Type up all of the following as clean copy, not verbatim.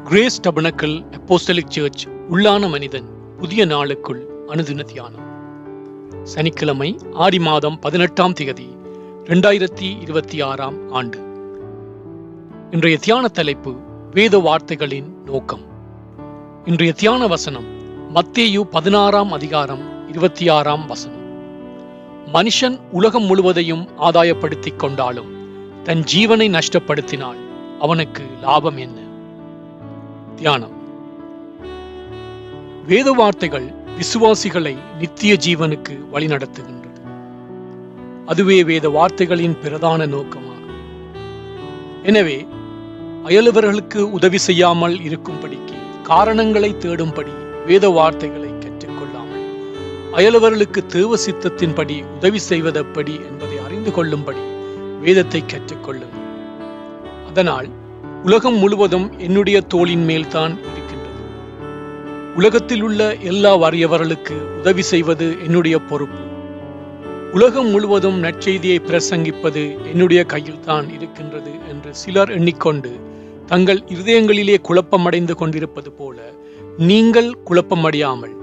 Grace tabernacle apostolic search உள்ளான மனிதன் புதிய நாளுக்குள் அனுதின தியானம். சனிக்கிழமை ஆடி மாதம் 18ஆம் தேதி 2026ஆம் ஆண்டு. இன்றைய தியான தலைப்பு வேத வார்த்தைகளின் நோக்கம். இன்றைய தியான வசனம் மத்தேயு 16ஆம் அதிகாரம் 26ஆம் வசனம். மனுஷன் உலகம் முழுவதையும் ஆதாயப்படுத்திக் கொண்டாலும் தன் ஜீவனை நஷ்டப்படுத்தினால் அவனுக்கு லாபம் என்ன? தியானம். வேத வார்த்தைகள் விசுவாசிகளை நித்திய ஜீவனுக்கு வழிநடத்துகின்றது. அதுவே வேத வார்த்தைகளின் பிரதான நோக்கமாகும். எனவே அயலவர்களுக்கு உதவி செய்யாமல் இருக்கும்படிக்கு காரணங்களை தேடும்படி வேத வார்த்தைகளை கற்றுக்கொள்ளாமல் அயலவர்களுக்கு தேவ சித்தத்தின்படி உதவி செய்வதெப்படி என்பதை அறிந்து கொள்ளும்படி வேதத்தை கற்றுக்கொள்ளுங்கள். அதனால் உலகம் முழுவதும் என்னுடைய தோளின் மேல்தான் இருக்கின்றது. உலகத்தில் உள்ள எல்லா வறியவர்களுக்கு உதவி செய்வது என்னுடைய பொறுப்பு. உலகம் முழுவதும் நற்செய்தியை பிரசங்கிப்பது என்னுடைய கையில்தான் இருக்கின்றது என்று சிலர் எண்ணிக்கொண்டு தங்கள் இருதயங்களிலே குழப்பமடைந்து கொண்டிருப்பது போல நீங்கள் குழப்பமடையாமல்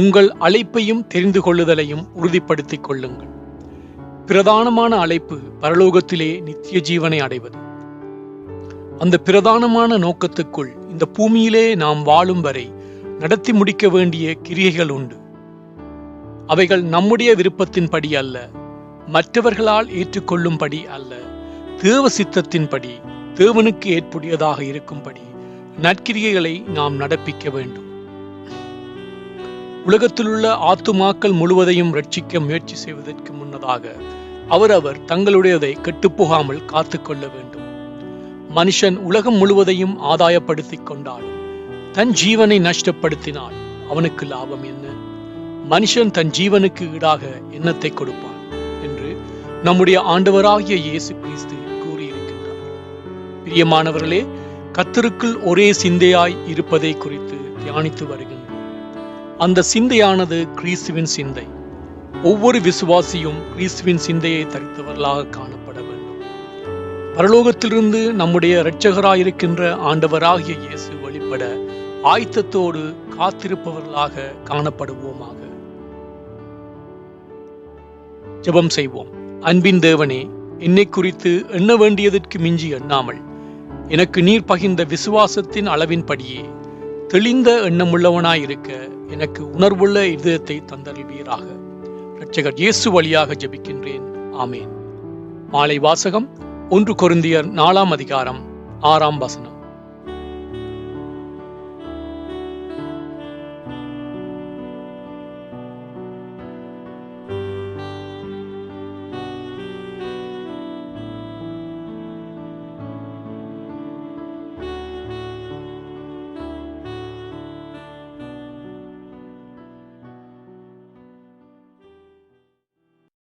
உங்கள் அழைப்பையும் தெரிந்து கொள்ளுதலையும் உறுதிப்படுத்திக் கொள்ளுங்கள். பிரதானமான அழைப்பு பரலோகத்திலே நித்திய ஜீவனை அடைவது. அந்த பிரதானமான நோக்கத்துக்குள் இந்த பூமியிலே நாம் வாழும் வரை நடத்தி முடிக்க வேண்டிய கிரியைகள் உண்டு. அவைகள் நம்முடைய விருப்பத்தின்படி அல்ல, மற்றவர்களால் ஏற்றுக்கொள்ளும்படி அல்ல, தேவ சித்தத்தின்படி தேவனுக்கு ஏற்புடையதாக இருக்கும்படி நற்கிரியைகளை நாம் நடப்பிக்க வேண்டும். உலகத்திலுள்ள ஆத்துமாக்கள் முழுவதையும் ரட்சிக்க முயற்சி செய்வதற்கு முன்னதாக அவரவர் தங்களுடையதை கெட்டுப்போகாமல் காத்துக்கொள்ள வேண்டும். மனுஷன் உலகம் முழுவதையும் ஆதாயப்படுத்திக் கொண்டாலும் தன் ஜீவனை நஷ்டப்படுத்தினால் அவனுக்கு லாபம் என்ன? மனுஷன் தன் ஜீவனுக்கு ஈடாக என்னத்தை கொடுப்பான் என்று நம்முடைய ஆண்டவராகிய இயேசு கிறிஸ்து கூறியிருக்கின்றார். பிரியமானவர்களே, கர்த்தருக்குள் ஒரே சிந்தையாய் இருப்பதை குறித்து தியானித்து வருகின்றோம். அந்த சிந்தையானது கிறிஸ்துவின் சிந்தை. ஒவ்வொரு விசுவாசியும் கிறிஸ்துவின் சிந்தையை தரித்தவர்களாக காணப்பட வேண்டும். பரலோகத்திலிருந்து நம்முடைய இரட்சகராயிருக்கின்ற ஆண்டவராகிய இயேசு வெளிப்பட ஆயத்தத்தோடு காத்திருப்பவர்களாக காணப்படுவோமாக. ஜெபம் செய்வோம். அன்பின் தேவனே, என்னை குறித்து எண்ண வேண்டியதற்கு மிஞ்சி எண்ணாமல் எனக்கு நீர் பகிர்ந்த விசுவாசத்தின் அளவின்படியே தெளிந்த எண்ணமுள்ளவனாயிருக்க எனக்கு உணர்வுள்ள இதயத்தை தந்தருள்வீராக. இரட்சகர் இயேசு வழியாக ஜெபிக்கின்றேன். ஆமேன். மாலை வாசகம் 1 கொரிந்தியர் 4ஆம் அதிகாரம் 6ஆம் வசனம்.